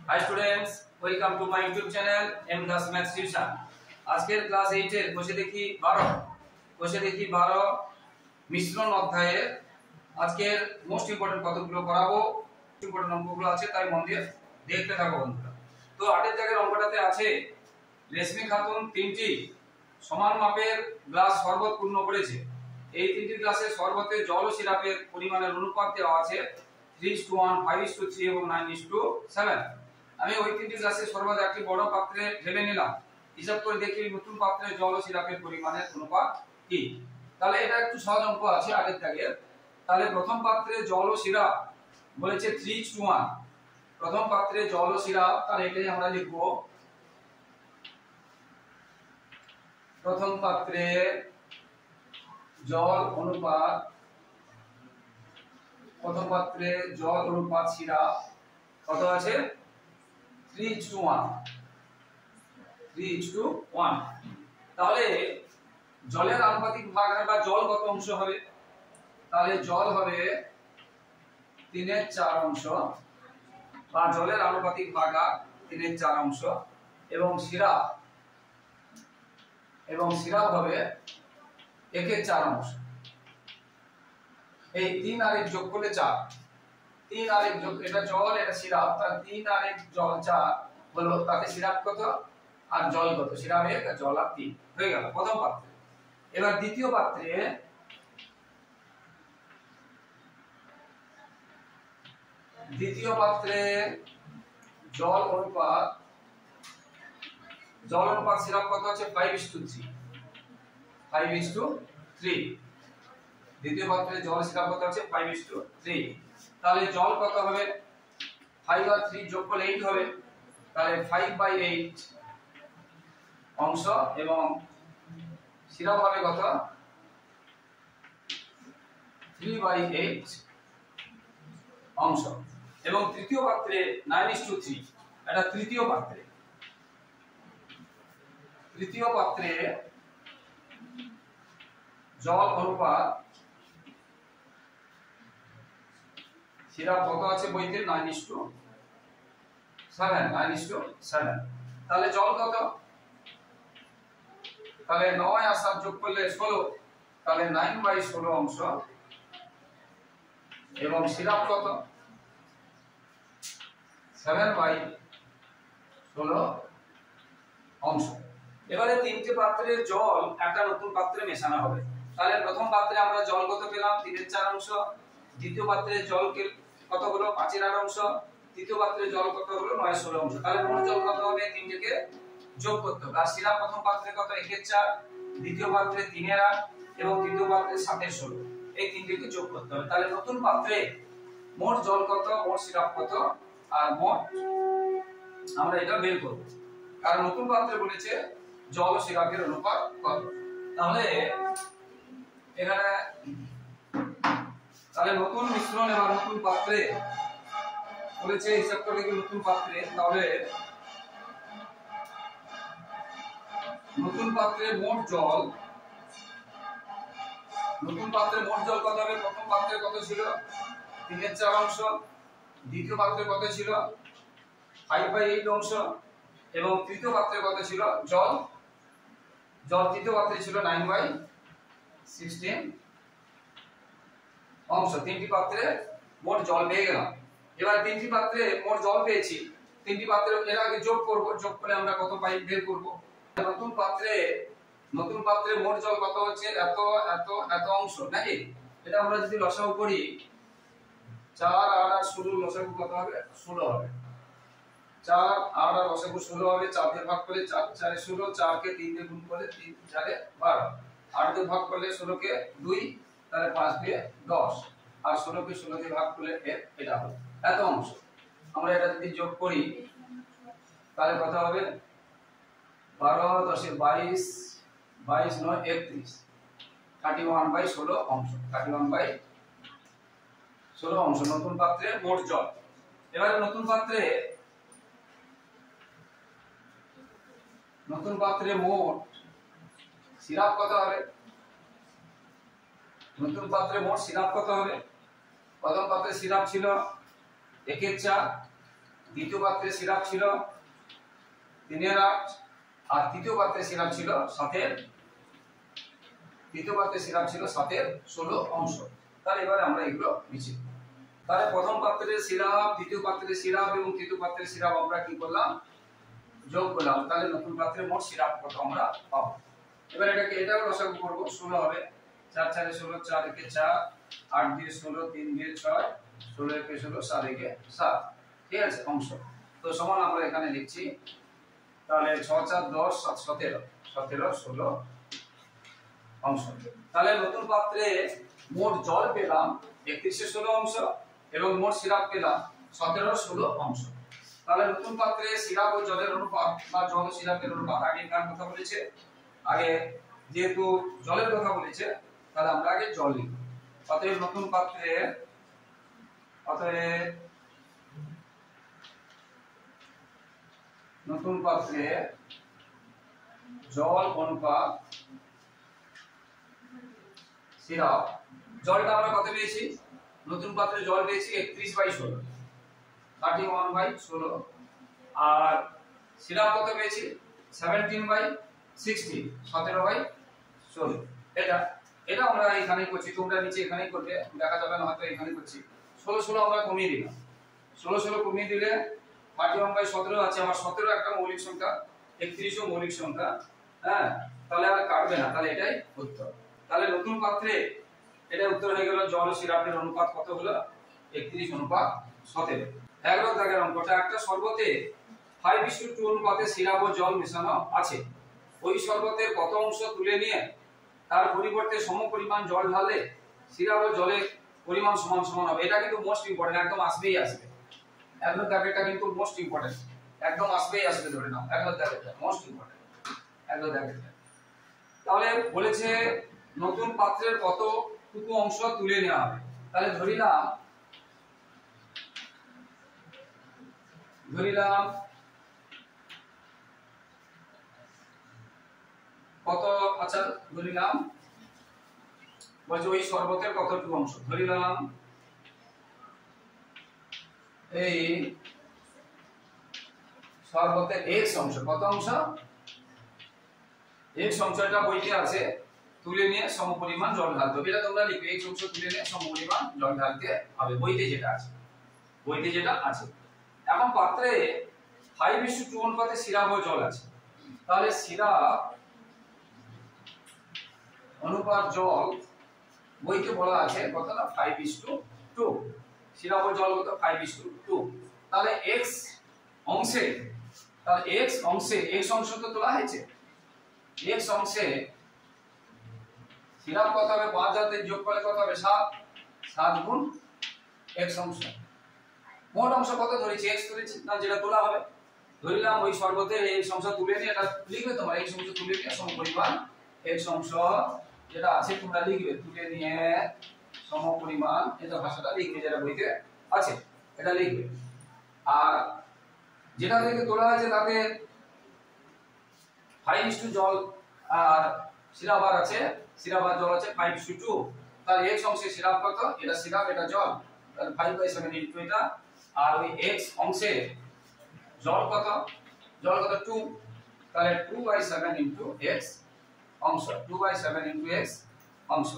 Hi students, welcome to my YouTube channel M Class Maths Tuition। আজকের class 8 এর কোষে দেখি 12 মিশ্রণ অধ্যায়ে আজকের মোস্ট ইম্পর্টেন্ট কতগুলো করাবো, ইম্পর্টেন্ট অঙ্কগুলো আছে, তাই মন দিয়ে দেখতে থাকো বন্ধুরা। তো 8 এর জায়গায় অঙ্কটাতে আছে রেশমি খাতুন 3টি সমান মাপের গ্লাস শরবত পূর্ণ করেছে। এই 3টি গ্লাসের শরবতে জল ও সিরাপের পরিমাণের অনুপাত দেওয়া আছে 3:1, 5:3 এবং 9:7। আমি ওই 3টি গ্লাসের শরবত একটি বড় পাত্রে ঢেলে নিলাম। হিসাব করে দেখি নতুন পাত্রে জল ও সিরাপের পরিমাণের অনুপাত কি। তাহলে এটা একটু সহজ অঙ্ক আছে আগের থেকে। তাহলে প্রথম পাত্রে জল ও সিরাপ বলেছে 3:1। প্রথম পাত্রে জল ও সিরাপ, তাহলে এটাই আমরা লিখব প্রথম পাত্রে জল অনুপাত, প্রথম পাত্রে জল অনুপাত সিরাপ কত আছে 3:1। তাহলে জলের আনুপাতিক ভাগ বা জল কত অংশ হবে, তাহলে জল হবে 3/4 অংশ বা জলের আনুপাতিক ভাগ 3/4 অংশ এবং সিরাপ হবে 1/4 অংশ। এই 3 আর 1 যোগ করলে 4, 3 আর 1 যোগ, এটা জল এটা সিরাপ, তাহলে 3 আর 1 জল 4 হলো। তাতে সিরাপ কত আর জল কত, সিরাপ 1 আর জল 3 হয়ে গেল প্রথম পাত্রে। এবার দ্বিতীয় পাত্রে জল অনুপাত সিরাপ কত আছে 5:3। দ্বিতীয় পাত্রে জল সিরাপ কত আছে 5:3। তাহলে জল কত হবে 5 আর 3 যোগ করলে 8 হবে, তাহলে 5/8 অংশ এবং সিরাপ হবে কত 3/8 অংশ। এবং তৃতীয় পাত্রে 9:3, এটা তৃতীয় পাত্রে জল অনুপাত সিরাপ কত আছে বইতে 9:7। তাহলে জল কত, তাহলে 9 আর 7 যোগ করলে 16, তাহলে 9/16 অংশ এবং সিরাপ কত 7/16 অংশ। এবারে 3টে পাত্রের জল একটা নতুন পাত্রে মেশানো হবে। তাহলে প্রথম পাত্রে আমরা জল কত পেলাম 3/4 অংশ, দ্বিতীয় পাত্রে জল কত হলো 5/8 অংশ, তৃতীয় পাত্রে জল কত হলো 9/16 অংশ। তাহলে মোট জল কত হবে, তিনটেকে যোগ করতে হবে। আর সিরাপ প্রথম পাত্রে কত 1/4, দ্বিতীয় পাত্রে 3/8 এবং তৃতীয় পাত্রে 7/16, এই তিনটেকে যোগ করতে হবে। তাহলে নতুন পাত্রে মোট জল কত, মোট সিরাপ কত আর মোট আমরা এটা বের করব, কারণ নতুন পাত্রে বলেছে জল ও সিরাপের অনুপাত কত। তাহলে এখানে নতুন মিশ্রণ এবং নতুন পাত্রে বলেছে হিসাব করে কি নতুন পাত্রে, তাহলে নতুন পাত্রে মোট জল কত হবে, প্রথম পাত্রে কত ছিল 3/4 অংশ, দ্বিতীয় পাত্রে কত ছিল 5/8 অংশ এবং তৃতীয় পাত্রে কত ছিল জল তৃতীয় পাত্রে ছিল 9/16 অংশ। তিনটি পাত্রে মোট জল পেয়ে গেলাম। এবার তিনটি পাত্রে মোট জল পেয়েছি, তিনটি পাত্রে এর আগে যোগ করব, যোগ করে আমরা কত পাই বের করব। নতুন পাত্রে মোট জল কত হচ্ছে এত অংশ নাকি। এটা আমরা যদি লসাগু করি 4 8 আর 16 লসাগু কত হবে 16 হবে। 4 8 আর লসাগু 16 হবে। 4 দিয়ে ভাগ করলে 4 4 এ 16, 4 কে 3 দিয়ে গুণ করলে 3 4 এ 12, 8 দিয়ে ভাগ করলে 16 কে 2, তাহলে 5 দিয়ে 10 আর 16 কে 16 দিয়ে ভাগ করলে এটা হবে এত অংশ। আমরা এটা যদি যোগ করি তাহলে কত হবে 12 10 এ 22, 22 9 31, 31/16 অংশ, 31/16 অংশ নতুন পাত্রে মোট জল। এবারে নতুন পাত্রে মোট সিরাপ কত হবে, নতুন পাত্রে মোট সিরাপ কত হবে। প্রথম পাত্রে সিরাপ ছিল 1/4, দ্বিতীয় পাত্রে সিরাপ ছিল 3/8 আর তৃতীয় পাত্রে সিরাপ ছিল 7/16 অংশ। তাহলে এবারে আমরা এগুলো লিখি। তাহলে প্রথম পাত্রের সিরাপ, দ্বিতীয় পাত্রের সিরাপ এবং তৃতীয় পাত্রের সিরাপ আমরা কি করলাম, যোগ করলাম। তাহলে নতুন পাত্রে মোট সিরাপ কত আমরা পাবো। এবার এটাও লসাগু করব। 16 হবে, 4 4 এ 16, 4 1 এ 4, 8 দিয়ে 16, 3 দিয়ে 6, 16 1 এ 16, 7 1 এ 7। ঠিক আছে, অংশ। তো সমান আমরা এখানে লিখছি। তাহলে 6 4 10 7 17, 17 16 অংশ। তাহলে নতুন পাত্রে মোট জল পেলাম 31 এ 16 অংশ এবং মোট সিরাপ পেলাম 17 16 অংশ। তাহলে নতুন পাত্রে সিরাপ ও জলের অনুপাত বা জল ও সিরাপের অনুপাত আগে কার কথা বলেছে, আগে যেহেতু জলের কথা বলেছে তাহলে আমরা আগে জল লিখব। অতএব নতুন পাত্রে জল অনুপাত সিরাপ। জলটা আমরা কত পেয়েছি, নতুন পাত্রে জল পেয়েছি 31/16, 31/16। আর সিরাপ কত পেয়েছি 17/16, 17/16। এটা আমরা এখানেই করছি, তোমরা নিচে এখানেই করবে, দেখা যাবে না হয়তো এখানেই করছি। 16 16 আমরা কমিয়ে দিলাম। 16 16 কমিয়ে দিলে 31/17 আছে। আমার 17 একটা মৌলিক সংখ্যা, 31 ও মৌলিক সংখ্যা। হ্যাঁ, তাহলে আর কাটবে না, তাহলে এটাই উত্তর। তাহলে নতুন পাত্রে এটা উত্তর হয়ে গেল। জল ও সিরাপের অনুপাত কত হলো, 31:17। 11 দাগের অঙ্কটা, একটা শরবতে 5:2 অনুপাতে সিরাপ ও জল মেশানো আছে। ওই শরবতের কত অংশ তুলে নিয়ে তার পরিবর্তে সমপরিমাণ জল ঢাললে সিরাপ ও জলের পরিমাণ সমান সমান হবে। এটা কিন্তু মোস্ট ইম্পর্টেন্ট, একদম আসবেই আসবে। 11 দাগেরটা কিন্তু মোস্ট ইম্পর্টেন্ট, একদম আসবেই আসবে, ধরে নাও 11 দাগেরটা মোস্ট ইম্পর্টেন্ট, 11 দাগেরটা। তাহলে বলেছে নতুন পাত্রের কতটুকু অংশ তুলে নেওয়া হবে। তাহলে ধরিলাম কত, আচ্ছা ধরিলাম বলছে ওই শরবতের কতটুকু অংশ। ধরিলাম এই শরবতের x অংশ, কত অংশ, x অংশটা বইতে আছে, তুলে নিয়ে সমপরিমাণ জল ঢালতে হবে। এটা তোমরা লিখবে, x অংশ তুলে নিয়ে সমপরিমাণ জল ঢালতে হবে, বইতে যেটা আছে। এখন পাত্রে 5:2 অনুপাতে সিরাপ ও জল আছে। তাহলে সিরাপ অনুপাত জল বইতে বলা আছে কত না, 5:2। সিরাপ ও জল কত, 5:2। তাহলে x অংশে তো তোলা হয়েছে, x অংশে সিরাপ কত হবে, 5 যাতে যোগ করলে কত হবে, 7 গুণ x অংশ। মোট অংশ কত ধরেছি, x ধরেছি না, যেটা তোলা হবে। ধরিলাম ওই শরবতের x অংশ তুলে নিয়ে, এটা লিখবে তোমরা, x অংশ তুলে নিয়ে সমপরিমাণ x অংশ যেটা আছে তোমরা লিখবে, তুলে নিয়ে সমপরিমাণ, এটা ভাষাটা লিখবে যেটা বইতে আছে, এটা লিখবে। আর যেটা থেকে তোলা হয়েছে তাতে 5:2 জল আর সিরাপ আর আছে, সিরাপ আর জল আছে 5:2। তাহলে x অংশে সিরাপ কত, এটা সিরাপ এটা জল, তাহলে 5/7 ইনটু এটা। আর ওই x অংশে জল কত 2, তাহলে 2/7 ইনটু x অংশ, 2/7 ইনটু x অংশ,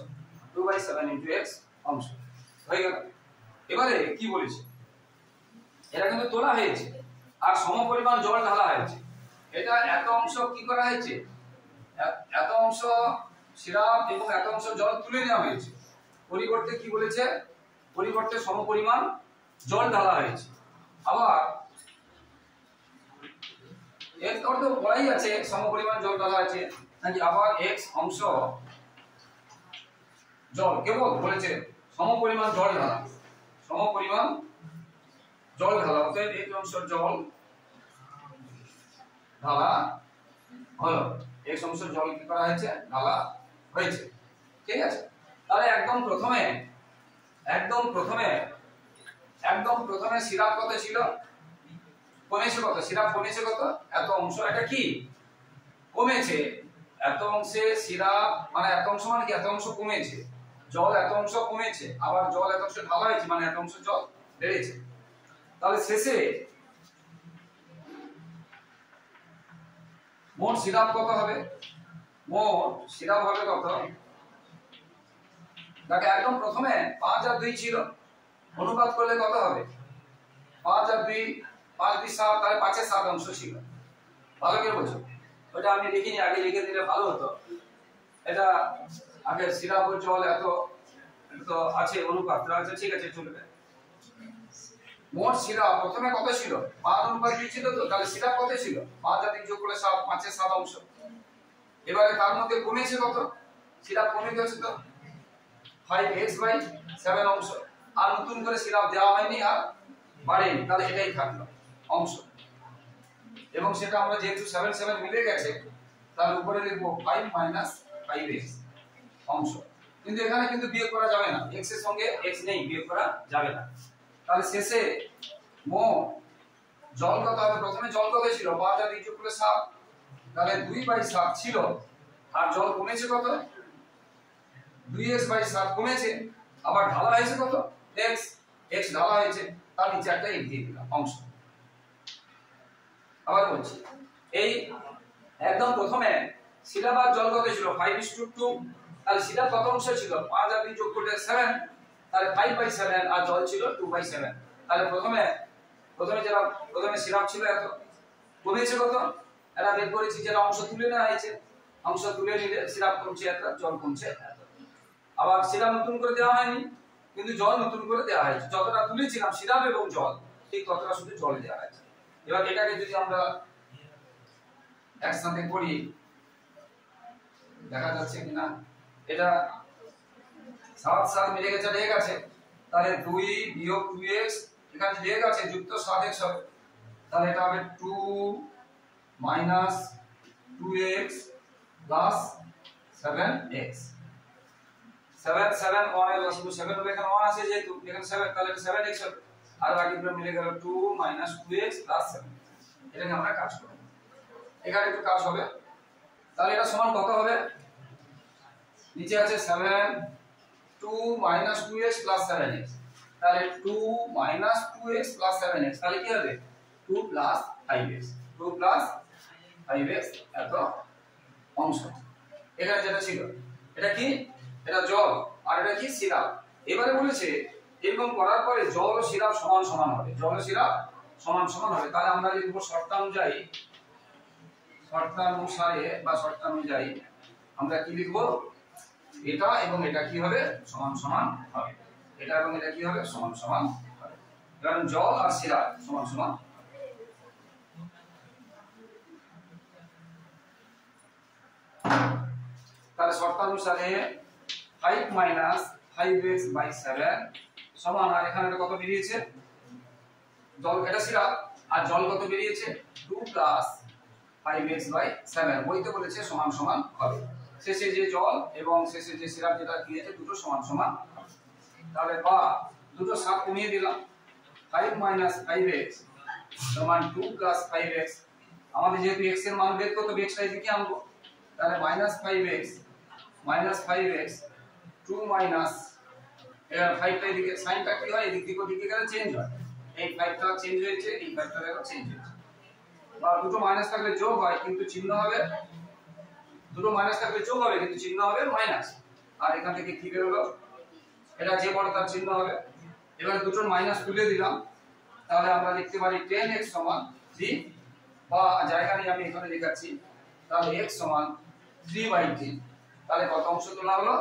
2/7 ইনটু x অংশ হয়ে গেল। এবারে কি বলেছে, এটা কিন্তু তোলা হয়েছে আর সমপরিমাণ জল ঢালা হয়েছে। এটা এত অংশ কি করা হয়েছে, এত অংশ সিরাপ এবং এত অংশ জল তুলে নেওয়া হয়েছে। পরিবর্তে কি বলেছে, পরিবর্তে সমপরিমাণ জল ঢালা হয়েছে। আবার এর অর্থ বলাই আছে সমপরিমাণ জল ঢালা আছে নাকি, আবার x অংশ জল কেবল বলেছে সমপরিমাণ জল ঢালা, সমপরিমাণ জল ঢালা, অর্থাৎ x অংশ জল ঢালা হলো, x অংশ জল কি করা হয়েছে, ঢালা হয়েছে। ঠিক আছে, তাহলে একদম প্রথমে সিরাপ কত ছিল, কমেছে কত, সিরাপ কমেছে কত, এত অংশ। এটা কি কমেছে, এত অংশে সিরাপ মানে এত অংশ মানে কি, এত অংশ কমেছে, জল এত অংশ কমেছে, আবার জল এত অংশ ঢালা হয়েছে মানে এত অংশ জল বেড়েছে। তাহলে শেষে মোট সিরাপ কত হবে? মোট সিরাপ হবে কত? দেখো একদম প্রথমে 5 আর 2 ছিল, অনুপাত করলে কত হবে? 5 আর 2, 5 2 7, তাহলে 5 এর 7 অংশ ছিল। ভালো করে বোঝো, ওটা আমি লিখিনি, আগে লিখে দিলে ভালো হতো। এটা আগে সিরাপ ও জল এত তো আছে, অনুপাত আছে, ঠিক আছে চলবে। মোট সিরাপ প্রথমে কত ছিল? 5 অনুপাত 2 ছিল, তো তাহলে সিরাপ কত ছিল? 5 আর 3 যোগ করলে 7, 5 এর 7 অংশ। এবারে তার মধ্যে কমেছে কত? সিরাপ কমে গেছে তো 5x/7 অংশ। আর নতুন করে সিরাপ দেওয়া হয়নি আর বাড়েনি, তাহলে এটাই থাকলো অংশ। এবং সেটা আমরা যেহেতু 7 7 মিলে গেছে, তাহলে উপরে লিখব 5 - 5x অংশ। কিন্তু এখানে কিন্তু বিয়োগ করা যাবে না, x এর সঙ্গে x নেই, বিয়োগ করা যাবে না। তাহলে শেষে মোট জল কত হবে? প্রথমে জল কত ছিল? 5 আর 2 যোগ করলে 7, তাহলে 2/7 ছিল। আর জল কমেছে কত? 2x/7 কমেছে। আবার ঢালা হয়েছে কত? x ঢালা হয়েছে, তার নিচে একটা x দিয়ে দিলাম অংশ। আবার বলছি, এই একদম প্রথমে সিরাপ আর জল কত ছিল? 5:2। তাহলে সিরাপ কত অংশ ছিল? 5 আর 2 যোগ করলে 7, তাহলে 5/7, আর জল ছিল 2/7। তাহলে প্রথমে সিরাপ ছিল এত, কমেছে কত? এটা বের করেছি, যেটা অংশ তুলে নেওয়া হয়েছে। অংশ তুলে নিলে সিরাপ কমছে এত, জল কমছে এত। আবার সিরাপ নতুন করে দেওয়া হয়নি, কিন্তু জল নতুন করে দেওয়া হয়েছে। যতটা তুলেছিলাম সিরাপ এবং জল, ঠিক ততটা শুধু জল দেওয়া হয়েছে। এবার এটাকে যদি আমরা একসাথে করি, দেখা যাচ্ছে কিনা, এটা 7 7 মিলে গেছে, ঠিক আছে। তাহলে 2 বিয়োগ 2x, এখানে ঠিক আছে, যুক্ত 7x হবে। তাহলে এটা হবে 2 - 2x প্লাস 7x। 7 7 1 এর লসাগু 7 হবে, এখানে 1 আছে যেহেতু, এখানে 7, তাহলে 7x হবে। আর বাকিগুলো মিলে গেল 2 - 2x প্লাস 7। এটাকে আমরা কাজ করব, এখানে একটু কাজ হবে। তাহলে এটা সমান কত হবে? নিচে আছে 7, 2 - 2x প্লাস 7x, তাহলে 2 - 2x প্লাস 7x, তাহলে কি হবে? 2 প্লাস 5x, 2 প্লাস 5x এত অংশ। এখানে যেটা ছিল, এটা কি? এটা জল, আর এটা কি? সিরাপ। এবারে বলেছে এরকম করার পরে জল ও সিরাপ সমান সমান হবে, জল ও সিরাপ সমান সমান হবে। তাহলে আমরা লিখব শর্তানুযায়ী আমরা কি লিখব? এটা এবং এটা কি হবে? সমান সমান হবে। এটা এবং এটা কি হবে? সমান সমান হবে, কারণ জল আর সিরাপ সমান সমান। তাহলে শর্তানুসারে 5 - 5x/7 সমান, আর এখানে কত বেরিয়েছে? জল, এটা সিরাপ, আর জল কত বেরিয়েছে? 2 প্লাস 5x/7। বইতে বলেছে সমান সমান হবে। শেষে যে জল এবং শেষে যে সিরাপ যেটা দিয়েছে, দুটো সমান সমান হবে। তাহলে বা দুটো 7 কমিয়ে দিলাম, 5 - 5x সমান 2 প্লাস 5x। আমাদের যেহেতু x এর মান বের করতে হবে, x টা এদিকে আনবো, তাহলে -5x 2 মাইনাস, এর 5 টা এদিকে, সাইনটা কি হয়? এদিক থেকে ওদিকে গেলে চেঞ্জ হয়। এই 5 টা চেঞ্জ হয়েছে, এই 5 টা দেখো চেঞ্জ হয়েছে। বা দুটো মাইনাস থাকলে যোগ হয়, কিন্তু চিহ্ন হবে, দুটো মাইনাস থাকলে যোগ হবে কিন্তু চিহ্ন হবে মাইনাস। আর এখান থেকে কি বের হলো? এটা যে বড় তার চিহ্ন হবে। এবারে দুটোর মাইনাস তুলে দিলাম, তাহলে আমরা লিখতে পারি 10x সমান 3, বা জায়গা নেই আমি এখানে লিখাচ্ছি, তাহলে x সমান 3/10। তাহলে কত অংশ তোলা হলো?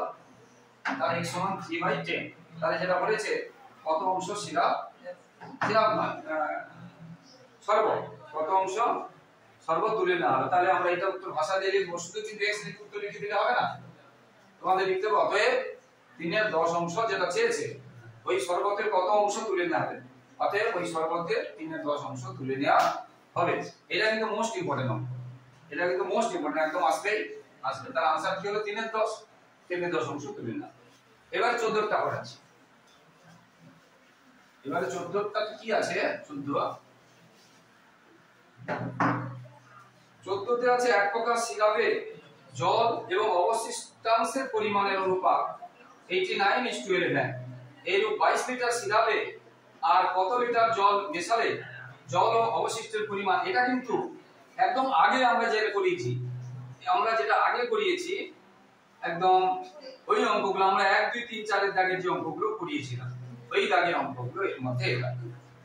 তাহলে x সমান 3/10। তাহলে যেটা বলেছে কত অংশ সিরাপ না সর্ব, কত অংশ সর্ব তুলে নেওয়া হবে। তাহলে আমরা এটা উত্তর ভাষা দিয়ে লিখব, শুধু কিন্তু x লিখে উত্তর লিখে দিলে হবে না, তোমাদের লিখতে হবে অতএব 3 এর 10 অংশ যেটা চেয়েছে, ওই সর্বতের কত অংশ তুলে নেওয়া হবে। অতএব ওই সর্বতের 3 এর 10 অংশ তুলে নেওয়া হবে। এটা কিন্তু মোস্ট ইম্পর্টেন্ট অঙ্ক, এটা কিন্তু মোস্ট ইম্পর্টেন্ট, একদম আসবে। তার आंसर কি হলো? 3 এর 10, 3 এর 10 অংশ তুলে নেওয়া। এবার 14টা পড়াচ্ছি। এবারে 14টা কি আছে? 14তে আছে এক প্রকার সিরাপে জল এবং অবশিষ্টাংশের পরিমাণের অনুপাত 89:11। এইরূপ 22 লিটার সিরাপে আর কত লিটার জল মেশালে জল ও অবশিষ্টের পরিমাণ, এটা কিন্তু একদম আগে আমরা যেটা করিয়েছি, আমরা যেটা আগে করিয়েছি একদম ওই অঙ্কগুলো আমরা 1 2 3 4 এর দাগের যে অঙ্কগুলো করিয়েছিলাম, ওই দাগের অঙ্কগুলো এর মধ্যে এলাম।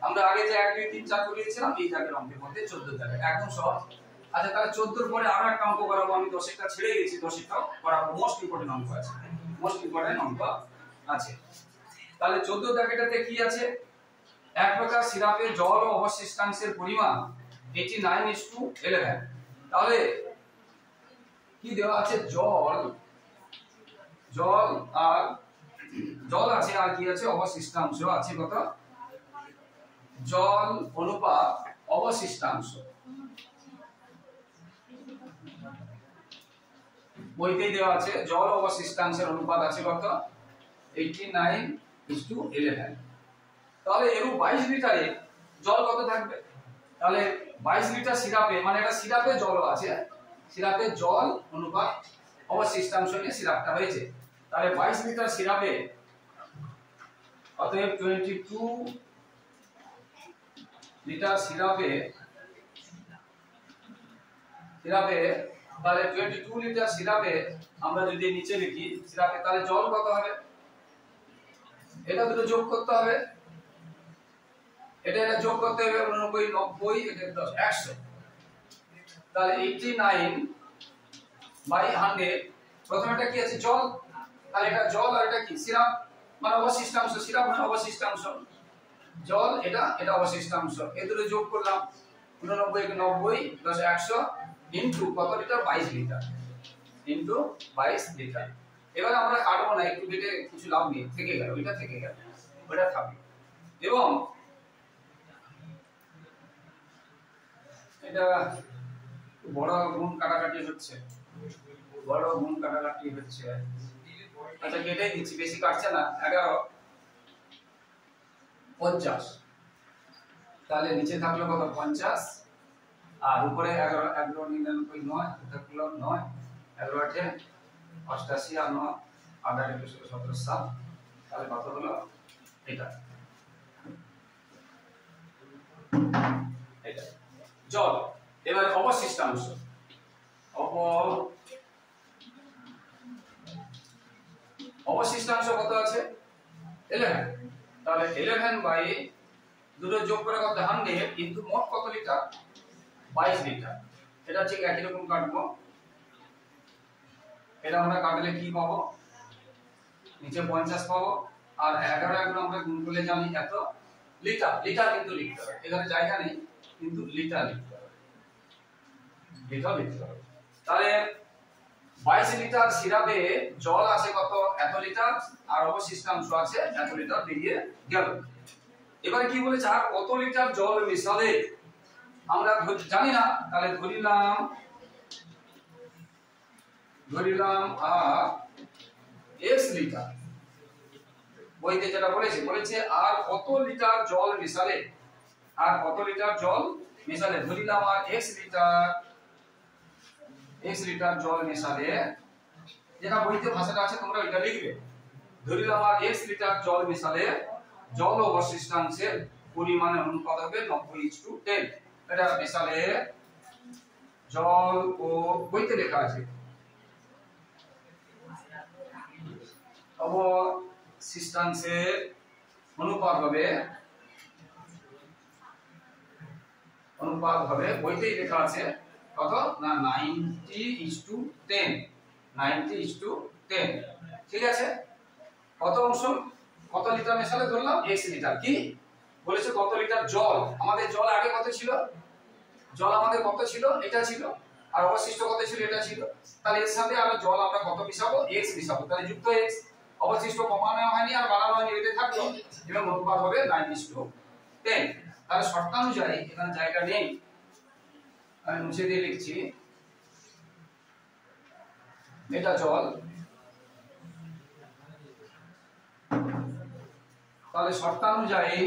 আমরা আগে যে 1 2 3 4 করিয়েছিলাম এই দাগের অঙ্কের মধ্যে 14 দাগের একদম সহজ। আচ্ছা তাহলে 14 এর পরে আরো একটা অঙ্ক করাবো, আমি 10 একটা ছেড়ে গেছি, 10 টাও করাবো। মোস্ট ইম্পর্টেন্ট অঙ্ক আছে, মোস্ট ইম্পর্টেন্ট অঙ্ক আছে। তাহলে 14 দাগেরটাতে কি আছে? এক প্রকার সিরাপে জল ও অবশিষ্টাংশের পরিমাণ 89:11। তাহলে কি দেওয়া আছে? জল আর জল আছে, আর কি আছে? অবশিষ্টাংশ আছে। কত? জল অনুপাত অবশিষ্টাংশ। বইতেই দেওয়া আছে জল অবশিষ্টাংশের অনুপাত আছে কত? 89:11। তাহলে এর 22 লিটারে জল কত থাকবে? তাহলে 22 লিটার সিরাপে, মানে এটা সিরাপে জল আছে, সিরাপে জল অনুপাত অবশিষ্টাংশ নিয়ে সিরাপটা হয়েছে। তাহলে 22 লিটার সিরাপে অতএব 22 লিটার সিরাপে তাহলে 22 লিটার সিরাপে আমরা যদি নিচে লিখি সিরাপে, তাহলে জল কত হবে? এটা দুটো যোগ করতে হবে, এটা যোগ করতে হবে 89 90 এটা 10 100। তাহলে 89/100। প্রথমে এটা কি আছে? জল। তাহলে এটা জল আর এটা কি? সিরাপ, মানে অবশিষ্টাংশ। সিরাপ মানে অবশিষ্টাংশ, জল এটা অবশিষ্টাংশ। এই দুটো যোগ করলাম 89 90 10 100 ইনটু কত লিটার? 22 litre into 22 litre. এবার আমরা কাটবো না, একটু কেটে কিছু লাভ নেই, থেকে গেল, ওইটা থেকে গেল, ওটা থাকবে। এবং এটা বড় গুণ কাটাকাটি হচ্ছে, বড় গুণ কাটাকাটি হচ্ছে। আচ্ছা কেটে দিচ্ছি, বেশি কাটছে না। 11:50। তাহলে নিচে থাকলো কত? 50, আর উপরে 11 99 9 থাকলো 9 11 8 88 আর 9 8 8 17 7। তাহলে কত হলো? এটা জল। এবার অবশিষ্টাংশ, অবশিষ্টাংশ কত আছে? 11। তাহলে 11 বাই দুটো যোগ করে কত? 100 কিন্তু মোট কত লিটার? 22 লিটার। এটা ঠিক একই রকম কাটবো। এটা আমরা কাটলে কি পাবো? নিচে 50 পাবো, আর 11 এখন আমরা গুণ করলে জানি এত লিটার। লিটার কিন্তু লিখতে হবে, এখানে জায়গা নেই, কিন্তু লিটার লিখতে হবে, লিটার লিখতে হবে। তাহলে 22 লিটার সিরাপে জল আছে কত? এত লিটার, আর অবশিষ্টাংশ আছে এত লিটার, বেরিয়ে গেল। এবারে কি বলেছে? আর কত লিটার জল মেশালে? আমরা জানি না, তাহলে ধরিলাম আর x লিটার। বইতে যেটা বলেছে আর কত লিটার জল মেশালে, আর কত লিটার জল মেশালে ধরিলাম আর x লিটার জল মেশালে, যেটা বইতে ভাষাটা আছে তোমরা ওইটা লিখবে। ধরিলাম আর x লিটার জল মেশালে জল অবশিষ্টাংশের পরিমাণের অনুপাত হবে 90:10। এটা মেশালে জল ও, বইতে লেখা আছে, অবশিষ্টাংশের অনুপাত হবে বইতেই লেখা আছে কত না? 90:10। 90:10। ঠিক আছে। কত অংশ, কত লিটার মেশালে? ধরলাম x লিটার। কি বলেছে? কত লিটার জল? আমাদের জল আগে কত ছিল? জল আমাদের কত ছিল? এটা ছিল। আর অবশিষ্ট কত ছিল? এটা ছিল। তাহলে এর সাথে আর জল আমরা কত মিশাবো? x মিশাবো। তাহলে যুক্ত x, অবশিষ্ট কমানো হয়নি আর বাড়ানো হয়নি, এটা থাকলো, এবং অনুপাত হবে 9:10। তাহলে শর্তানুযায়ী, এখানে জায়গা নেই, আমি মুছে দিয়ে লিখছি, এটা জল। তাহলে শর্তানুযায়ী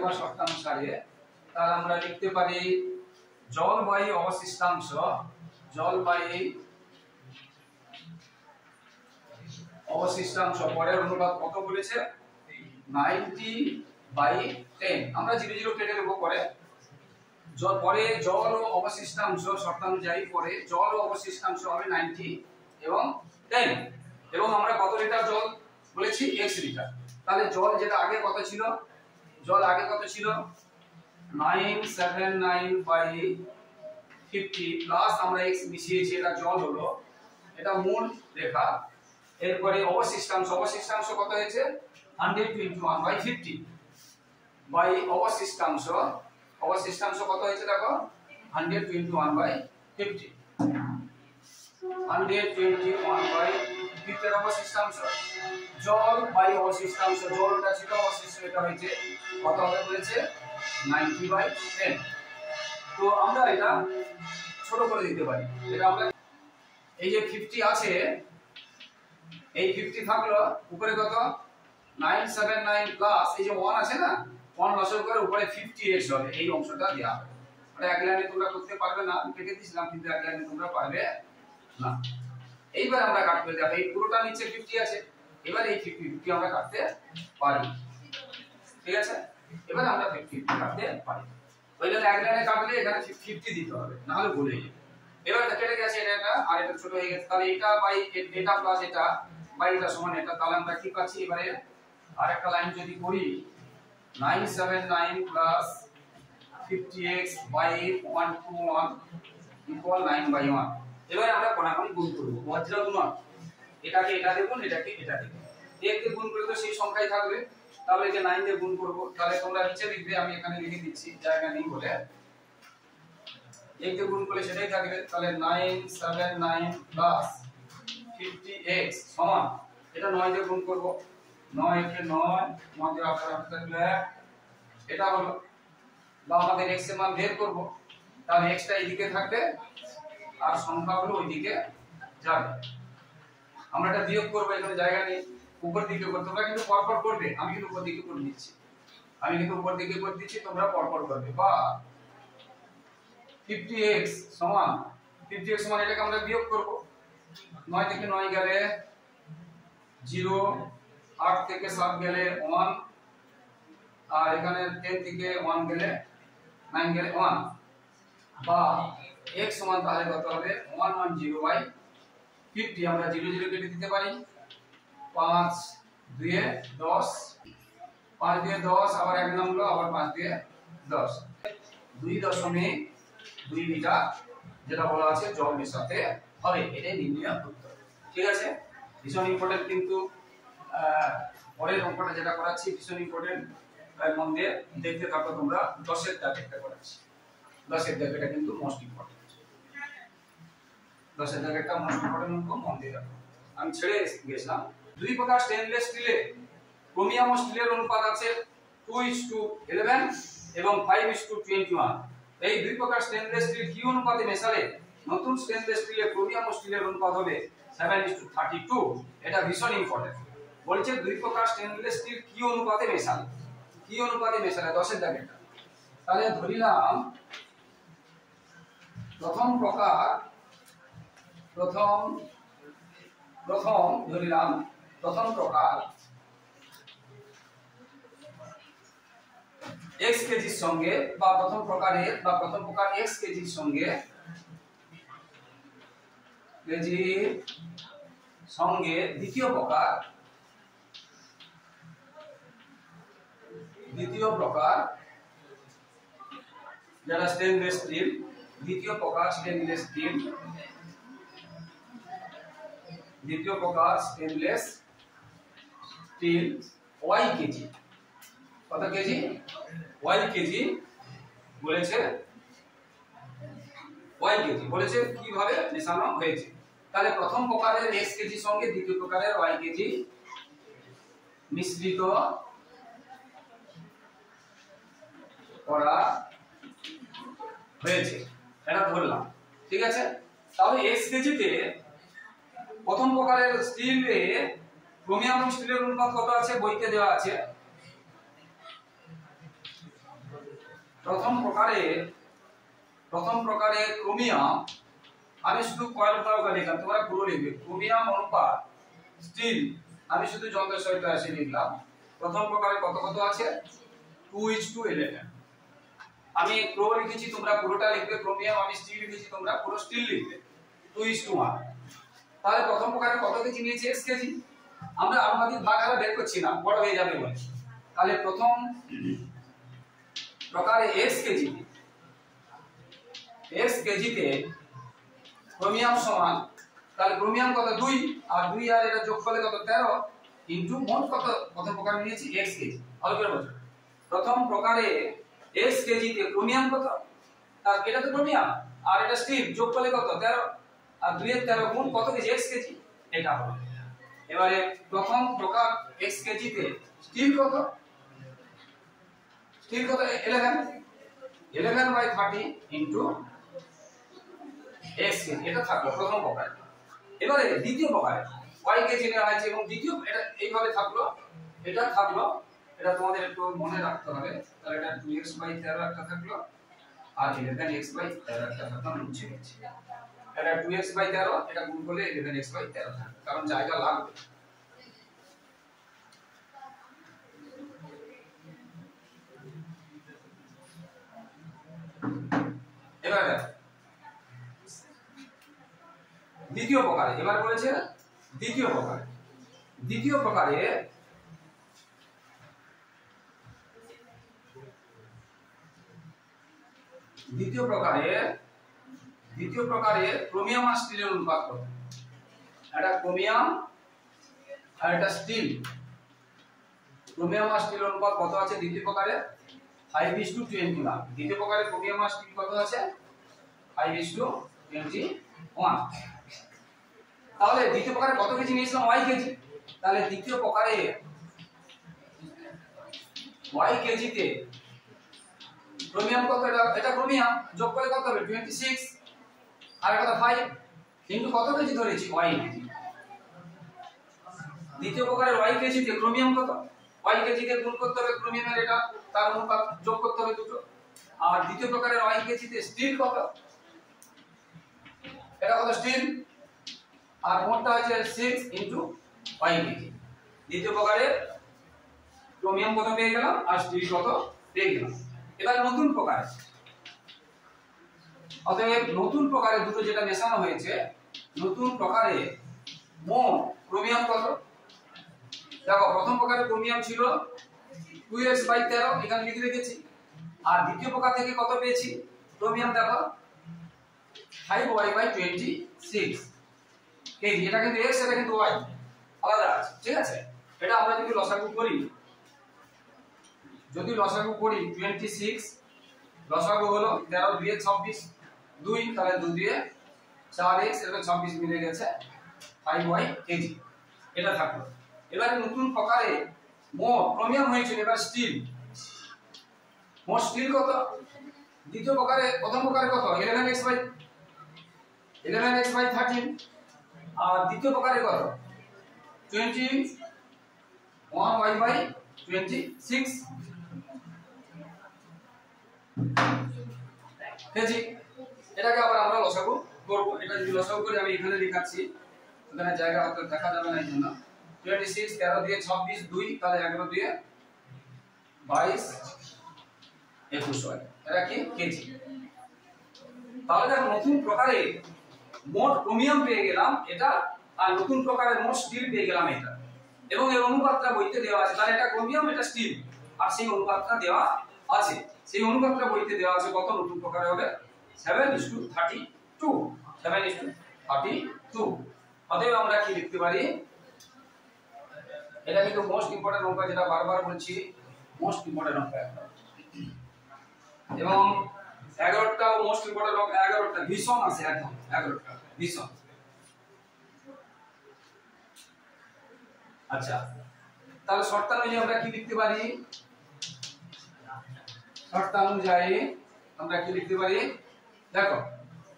বা শর্তানুসারে তাহলে আমরা লিখতে পারি জল বাই অবশিষ্টাংশ, পরের অনুপাত কত বলেছে? 90/10। আমরা 0 0 কেটে দেবো পরে, পরে জল ও অবশিষ্টাংশ শর্তানুযায়ী পরে জল ও অবশিষ্টাংশ হবে 90 এবং 10 এবং আমরা কত লিটার জল বলেছি x লিটার। তাহলে জল যেটা আগে কত ছিল, জল আগে কত ছিল 979/50 প্লাস আমরা x মিশিয়েছি, এটা জল হলো, এটা মূল রেখা। এরপরে অবশিষ্টাংশ কত হয়েছে 100/50 বাই অবশিষ্টাংশ কত হয়েছে দেখো 100/50 121/50 অবশিষ্টাংশ জল বাই অবশিষ্টাংশ, জলটা ছিল অবশিষ্ট এটা হয়েছে কত হবে বলেছে 90/10। তো আমরা এটা ছোট করে দিতে পারি, এটা আমরা এই যে 50 আছে, এই 50 থাকলো উপরে কত 979 প্লাস এই যে 1 আছে না, 1 লসের করে উপরে 50x হবে, এই অংশটা দেয়া হবে। মানে এক লাইনে তোমরা করতে পারবে না, আমি কেটে দিয়েছিলাম, কিন্তু এক লাইনে তোমরা পারবে না। এইবার আমরা কাটতে দেখো এই পুরোটা নিচে 50 আছে, এবার এই 50 আমরা কাটতে পারি, ঠিক আছে। এবার আমরা 50 কাটতে পারি, ওই জন্য এক লাইনে কাটলে এখানে 50 দিতে হবে, না হলে ভুলে যাবে। এবার এটা কেটে গেছে, এটা আর এটা ছোট হয়ে গেছে, তাহলে এটা বাই এটা প্লাস এটা বাই এটা সমান এটা, তাহলে আমরা কি পাচ্ছি এবারে আরেকটা লাইন যদি করি 979 প্লাস 50x বাই 121 ইকুয়াল 9/1। এবারে আমরা কোণাকুণি গুণ করব, বজ্র গুণন, এটাকে এটা দেব, এটাকে এটা দেব, একে গুণ করে তো সেই সংখ্যাই থাকবে, তাহলে যে 9 দিয়ে গুণ করব, তাহলে তোমরা নিচে লিখবে, আমি এখানে লিখে দিচ্ছি জায়গা নেই বলে, একে গুণ করলে সেটাই থাকবে। তাহলে 979 প্লাস 50x সমান এটা 9 দিয়ে গুণ করব, 9 কে 9 মধ্যে আকার থাকলে এটা হলো, বা আমাদের x এর মান বের করব, তাহলে x টা এইদিকে থাকবে আর সংখ্যাগুলো ওইদিকে যাবে। আমরা এটা বিয়োগ করব, এখানে জায়গা নেই, উপর দিকে করতে, তোমরা কিন্তু পরপর করবে, আমি কিন্তু উপর দিকে করে দিচ্ছি, তোমরা পরপর করবে। বা 50x সমান এটাকে আমরা বিয়োগ করব, 9 থেকে 9 গেলে 0, 8 থেকে 7 গেলে 1, আর এখানে 10 থেকে 1 গেলে 9 গেলে 1, বা x সমান তাহলে কত হবে 110/50, আমরা 0 0 কেটে দিতে পারি, 5 2 10, 5 2 10, আবার 1 নামলো, আবার 5 2 10, 2.2 লিটার যেটা বলা আছে জল মেশাতে হবে, এটাই নির্ণয় উত্তর, ঠিক আছে। ভীষণ ইম্পর্টেন্ট, কিন্তু পরের অঙ্কটা যেটা করাচ্ছি ভীষণ ইম্পর্টেন্ট, মন দিয়ে দেখতে থাকো তোমরা। 10 এর দাগেরটা করাচ্ছি, 10 এর দাগেরটা কিন্তু মোস্ট ইম্পর্টেন্ট, 10 এর দাগেরটা মোস্ট ইম্পর্টেন্ট অঙ্ক, মন দিয়ে দেখো। আমি ছেড়ে গেছিলাম, দুই প্রকার স্টেনলেস স্টিলে ক্রোমিয়াম ও স্টিলের অনুপাত আছে 2:11 এবং 5:21। এই দুই প্রকার স্টেনলেস স্টিল কি অনুপাতে মেশালে নতুন স্টেনলেস স্টিলে ক্রোমিয়াম ও স্টিলের অনুপাত হবে 7:32। এটা ভীষণ ইম্পর্টেন্ট, বলছে দুই প্রকার স্টেনলেস স্টিল কি অনুপাতে মেশালে, 10 এর দাগেরটা। তাহলে ধরিলাম প্রথম প্রকার x কেজির সঙ্গে, বা প্রথম প্রকার x কেজির সঙ্গে দ্বিতীয় প্রকার যারা স্টেনলেস স্টিল, দ্বিতীয় প্রকার স্টেনলেস স্টিল y কেজি, কত কেজি y কেজি বলেছে, কিভাবে মেশানো হয়েছে। তাহলে প্রথম প্রকারের x কেজি সঙ্গে দ্বিতীয় প্রকারের y কেজি মিশ্রিত করা হয়েছে, এটা ধরলাম, ঠিক আছে। তাহলে x কেজিতে প্রথম প্রকারের স্টিলে ক্রোমিয়াম ও স্টিলের অনুপাত কত আছে, বইতে দেওয়া আছে। প্রথম প্রকারে ক্রোমিয়াম, আমি শুধু কয়েলটা লিখলাম, তোমরা পুরো লিখবে, ক্রোমিয়াম অনুপাত স্টিল আমি শুধু যন্ত্রের সহিত এসে লিখলাম। প্রথম প্রকারে কত আছে 2:11, আমি ক্রো লিখেছি, তোমরা পুরোটা লিখবে ক্রোমিয়াম, আমি স্টিল লিখেছি, তোমরা পুরো স্টিল লিখবে 2:1। তাহলে প্রথম প্রকারে কত কেজি নিয়েছে? x KG. আমরা আনুপাতিক ভাগ আর বের করছি না, বড় হয়ে যাবে বলে। তাহলে প্রথম প্রকারে x কেজিতে ক্রোমিয়াম সমান, তাহলে ক্রোমিয়াম কত? 2, আর 2 আর এটা যোগ করলে কত? 13 ইনটু মোট কত প্রথম প্রকারে নিয়েছি? x KG. ভালো করে বোঝো, প্রথম প্রকারে x কেজিতে ক্রোমিয়াম কত? আর এটা তো ক্রোমিয়াম আর এটা স্টিল, যোগ করলে কত? 13, আর 2 এর 13 গুণ কত কেজি? x KG. এটা হবে। এবারে প্রথম প্রকার x কেজিতে স্টিল কত? স্টিল কত? 11/30 ইনটু x কেজি। এটা থাকলো প্রথম প্রকার। এবারে দ্বিতীয় প্রকারে y কেজি নেওয়া হয়েছে এবং দ্বিতীয় এটা এইভাবে থাকলো, এটা থাকলো, এটা তোমাদের একটু মনে রাখতে হবে। তাহলে এটা 2x/13 একটা থাকলো আর 11x/13 একটা থাকলো, মুছে গেছে। এটা 2x/13, এটা গুণ করলে 11x/13 থাকবে, কারণ জায়গা লাগবে। এবারে দ্বিতীয় প্রকারে, এবার বলেছে দ্বিতীয় প্রকারে ক্রোমিয়াম আর স্টিলের অনুপাত কত? এটা ক্রোমিয়াম আর এটা স্টিল, ক্রোমিয়াম আর স্টিলের অনুপাত কত আছে দ্বিতীয় প্রকারে? 5:21। দ্বিতীয় প্রকারে ক্রোমিয়াম আর স্টিল কত আছে? 5:21। তাহলে দ্বিতীয় প্রকারে কত কেজি নিয়েছিলাম? y KG. তাহলে দ্বিতীয় প্রকারে y কেজিতে ক্রোমিয়াম কত? এটা ক্রোমিয়াম, যোগ করলে কত হবে? 26 আর এটা 5 ইনটু কত কেজি ধরেছি? y KG. দ্বিতীয় প্রকারের y কেজিতে ক্রোমিয়াম কত? y কেজিতে গুণ করতে হবে ক্রোমিয়ামের, এটা তার অনুপাত যোগ করতে হবে দুটো। আর দ্বিতীয় প্রকারের y কেজিতে স্টিল কত? এটা কত? স্টিল, আর মোটটা হচ্ছে 6 ইনটু y কেজি। দ্বিতীয় প্রকারের ক্রোমিয়াম কত পেয়ে গেলাম আর স্টিল কত পেয়ে গেলাম। এবার নতুন প্রকার, অতএব নতুন প্রকারে দুটো যেটা মেশানো হয়েছে, নতুন প্রকারে মোট ক্রোমিয়াম কত? দেখো প্রথম প্রকারে ক্রোমিয়াম ছিল 2x/13, এখানে লিখে রেখেছি। আর দ্বিতীয় প্রকার থেকে কত পেয়েছি ক্রোমিয়াম? দেখো 5y/26 কেজি। এটা কিন্তু x, এটা কিন্তু y, আলাদা আছে, ঠিক আছে? এটা আমরা যদি লসাগু করি, 26 লসাগু হলো 13 2 26 2, তাহলে 2 দিয়ে 4x, এটা 26 মিলে গেছে 5y কেজি। এটা থাকলো। এবারে নতুন প্রকারে মোট ক্রোমিয়াম হয়েছিল, এবার স্টিল। মোট স্টিল কত? দ্বিতীয় প্রকারে প্রথম প্রকারে কত? 11x/13, আর দ্বিতীয় প্রকারে কত? 21y/26 KG. এটাকে আবার আমরা লসাগু করব। এটা যদি লসাগু করি, আমি এখানে লিখাচ্ছি, এখানে জায়গা হয়তো দেখা যাবে না, এই জন্য 26 13 দিয়ে 26 2, তাহলে 11 দিয়ে 22 21 হয়। এটা কি? কেজি। তাহলে দেখো নতুন প্রকারে মোট ক্রোমিয়াম পেয়ে গেলাম এটা, আর নতুন প্রকারের মোট স্টিল পেয়ে গেলাম এটা, এবং এর অনুপাতটা বইতে দেওয়া আছে। তাহলে এটা ক্রোমিয়াম, এটা স্টিল, আর সেই অনুপাতটা দেওয়া আছে। সেই অনুপাতটা বইতে দেওয়া আছে কত? নতুন প্রকারে হবে 7:32, 7:32। অতএব আমরা কি লিখতে পারি? এটা কিন্তু মোস্ট ইম্পর্টেন্ট অঙ্ক, যেটা বারবার বলছি, মোস্ট ইম্পর্টেন্ট অঙ্ক। এবং 11টা মোস্ট ইম্পর্টেন্ট অঙ্ক, 11টা ভীষণ আছে, একদম 11টা ভীষণ। আচ্ছা, তাহলে শর্ত অনুযায়ী আমরা কি লিখতে পারি? শর্ত অনুযায়ী আমরা কি লিখতে পারি? দেখো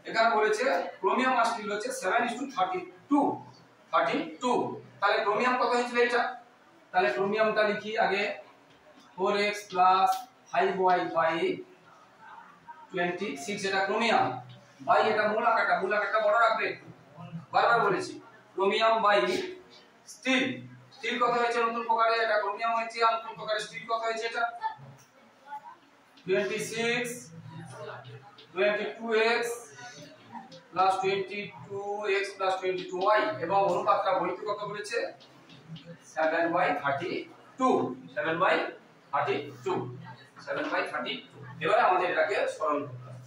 এখানে বলেছে ক্রোমিয়াম আর স্টিল হচ্ছে 7:32। তাহলে ক্রোমিয়াম কত হয়েছিল এটা? তাহলে ক্রোমিয়ামটা লিখি আগে 4x + 5y/26, এটা ক্রোমিয়াম, বাই এটা মূল আকারটা বড় রাখবে, বারবার বলেছি। ক্রোমিয়াম বাই স্টিল, কত হয়েছে নতুন প্রকারে? এটা ক্রোমিয়াম হয়েছে, আর নতুন প্রকারে স্টিল কত হয়েছে? এটা 26 22x plus 22x plus 22y এবং অনুপাতটা বইতে কত বলেছে 7/32 7/32 7/32 এবারে আমাদের এটাকে সরল করতে হবে।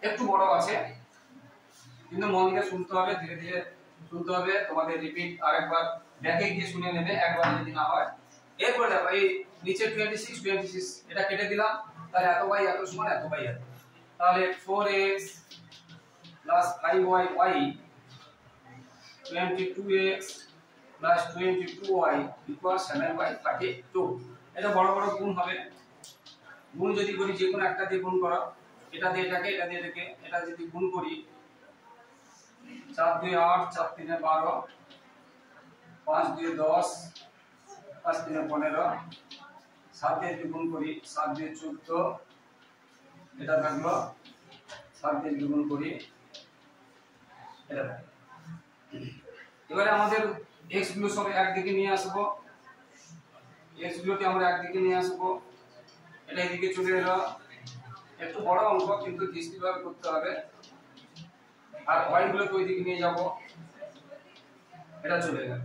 একটু বড় আছে কিন্তু মন দিয়ে শুনতে হবে, ধীরে ধীরে শুনতে হবে, তোমাদের রিপিট আরেকবার ব্যাকে গিয়ে শুনে নেবে একবার যদি না হয়। এরপর দেখো এই নিচে 26 এটা কেটে দিলাম, তাহলে এত বাই এত সমান এত বাই এত, তাহলে 4x plus 5y 22x plus 22y equal 7/32। এটা বড় বড় গুণ হবে, গুণ যদি করি যে কোনো একটা দিয়ে গুণ করো, এটা দিয়ে এটাকে এটা দিয়ে এটাকে এটা যদি গুণ করি 4 2 8 4 3 12 5 2 10 5 3 15 7 দিয়ে যদি গুণ করি 7 দিয়ে 14 এটা থাকলো 7 দিয়ে যদি গুণ করি এটা থাকলো। এবারে আমাদের x গুলো সব একদিকে নিয়ে আসবো, x গুলোকে আমরা একদিকে নিয়ে আসবো, এটা এদিকে চলে এলো। একটু বড় অঙ্ক কিন্তু দৃষ্টিভাবে করতে হবে। আর y গুলোকে ওইদিকে নিয়ে যাব, এটা চলে গেল।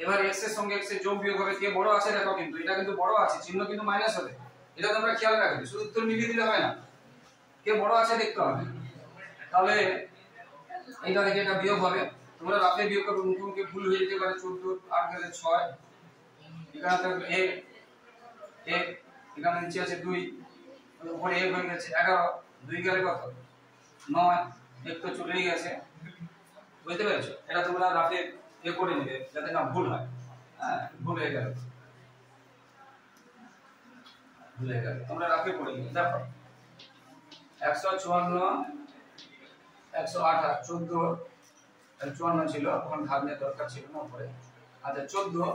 এবার x এর সঙ্গে x এর যোগ বিয়োগ হবে, কে বড় আছে দেখো, কিন্তু এটা কিন্তু বড় আছে, চিহ্ন কিন্তু মাইনাস হবে, এটা তোমরা খেয়াল রাখবে, শুধু উত্তর মিলিয়ে দিলে হবে না, কে বড় আছে দেখতে হবে। তাহলে এইটা থেকে এটা বিয়োগ হবে, তোমরা রাতে বিয়োগ করবে, মুখোমুখি ভুল হয়ে যেতে পারে। 14 8 গেলে 6, এখানে থাকবে 1 এখানে নিচে আছে 2, উপরে 1 হয়ে গেছে 11, 2 গেলে কত 9, এক তো চলেই গেছে, বুঝতে পেরেছো? এটা তোমরা রাতে করে নেবে যাতে না ভুল হয়। হ্যাঁ, ভুল হয়ে গেল তোমরা রাতে করে নেবে। দেখো 154 108 14 54 ছিল, তখন ভাগনের দরকার ছিল না উপরে। আচ্ছা 14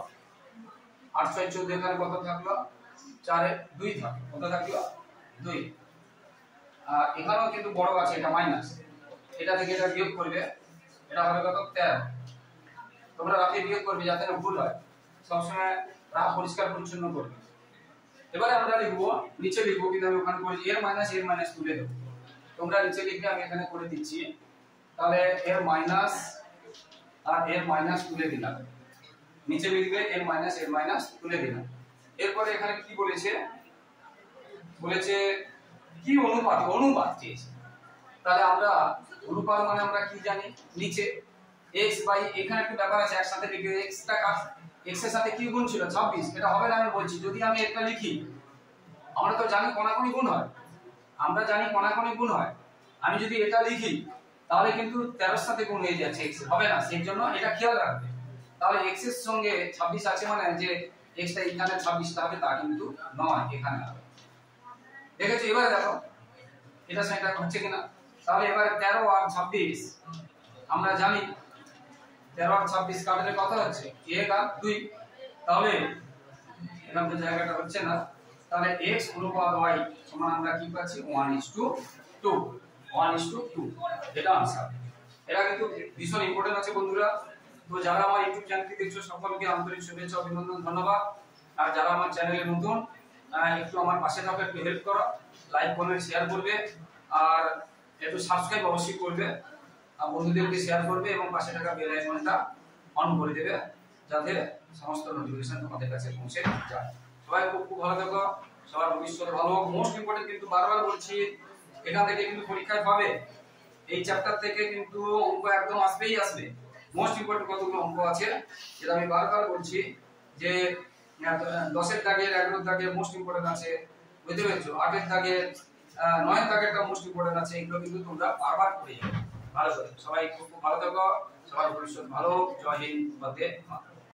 8 6 14 এখানে কত থাকলো 4 এ 2 থাকলো, কত থাকলো 2। আর এখানেও কিন্তু বড় আছে, এটা মাইনাস, এটা থেকে এটা বিয়োগ করবে, এটা হবে কত 13। তোমরা রাতে বিয়োগ করবে যাতে না ভুল হয়, সবসময় রাত পরিষ্কার পরিচ্ছন্ন করবে। এবারে আমরা লিখবো, নিচে লিখবো, কিন্তু আমি ওখানে করেছি এর মাইনাস তুলে দেবো, তোমরা নিচে লিখবে, আমি এখানে করে দিচ্ছি। তাহলে এর মাইনাস আর এর মাইনাস তুলে দিলাম, নিচে লিখবে এর মাইনাস তুলে দিলাম। এরপরে এখানে কি বলেছে, কি অনুপাত চেয়েছে। তাহলে আমরা অনুপাত মানে আমরা কি জানি, নিচে x বাই, এখানে একটা ব্যাপার আছে, একসাথে লিখে x টা x এর সাথে কি গুণ ছিল 26, এটা হবে না। আমি বলছি যদি আমি এটা লিখি, আমরা তো জানি কোনাকুনি গুণ হয়, আমি যদি এটা লিখি তাহলে কিন্তু 13 এর সাথে গুণ হয়ে যাচ্ছে, x হবে না, সেই জন্য এটা খেয়াল রাখবে। তাহলে x এর সঙ্গে 26 আছে মানে যে x টা এখানে 26 টা হবে তা কিন্তু নয়, এখানে হবে। দেখেছো? এবারে দেখো এটা সেটা হচ্ছে কিনা। তাহলে এবারে 13 আর 26 আমরা জানি 13 আর 26 কাটলে কত হচ্ছে 1 আর 2, তাহলে এখানে তো জায়গাটা হচ্ছে না, তাহলে x অনুপাত y সমান আমরা কি পাচ্ছি 1:2 1:2, এটা आंसर। এটা কিন্তু ভীষণ ইম্পর্টেন্ট আছে বন্ধুরা। তো যারা আমার ইউটিউব চ্যানেলটি দেখছো সকলকে আন্তরিক শুভেচ্ছা অভিনন্দন ধন্যবাদ। আর যারা আমার চ্যানেলে নতুন একটু আমার পাশে থাকো, একটু হেল্প করো, লাইক কমেন্ট শেয়ার করবে আর একটু সাবস্ক্রাইব অবশ্যই করবে, আর বন্ধুদেরকে শেয়ার করবে এবং পাশে থাকা বেল আইকনটা অন করে দেবে যাতে সমস্ত নোটিফিকেশন তোমাদের কাছে পৌঁছে যায়। সবাই খুব ভালো থাকো, সবার ভবিষ্যৎ ভালো হোক। মোস্ট ইম্পর্টেন্ট কিন্তু বারবার বলছি, এখান থেকে কিন্তু পরীক্ষায় পাবে, এই চ্যাপ্টার থেকে কিন্তু অঙ্ক একদম আসবে। মোস্ট ইম্পর্টেন্ট কতগুলো অঙ্ক আছে যেটা আমি বারবার বলছি, যে 10 এর দাগের 11 এর দাগের মোস্ট ইম্পর্টেন্ট আছে, বুঝতে পেরেছো? 8 এর দাগের 9 এর দাগেরটা মোস্ট ইম্পর্টেন্ট আছে, এগুলো কিন্তু তোমরা বারবার করে যাবে। ভালো করে সবাই খুব ভালো থাকো, সবার ভবিষ্যৎ ভালো হোক। জয় হিন্দ, বন্দে মাতরম।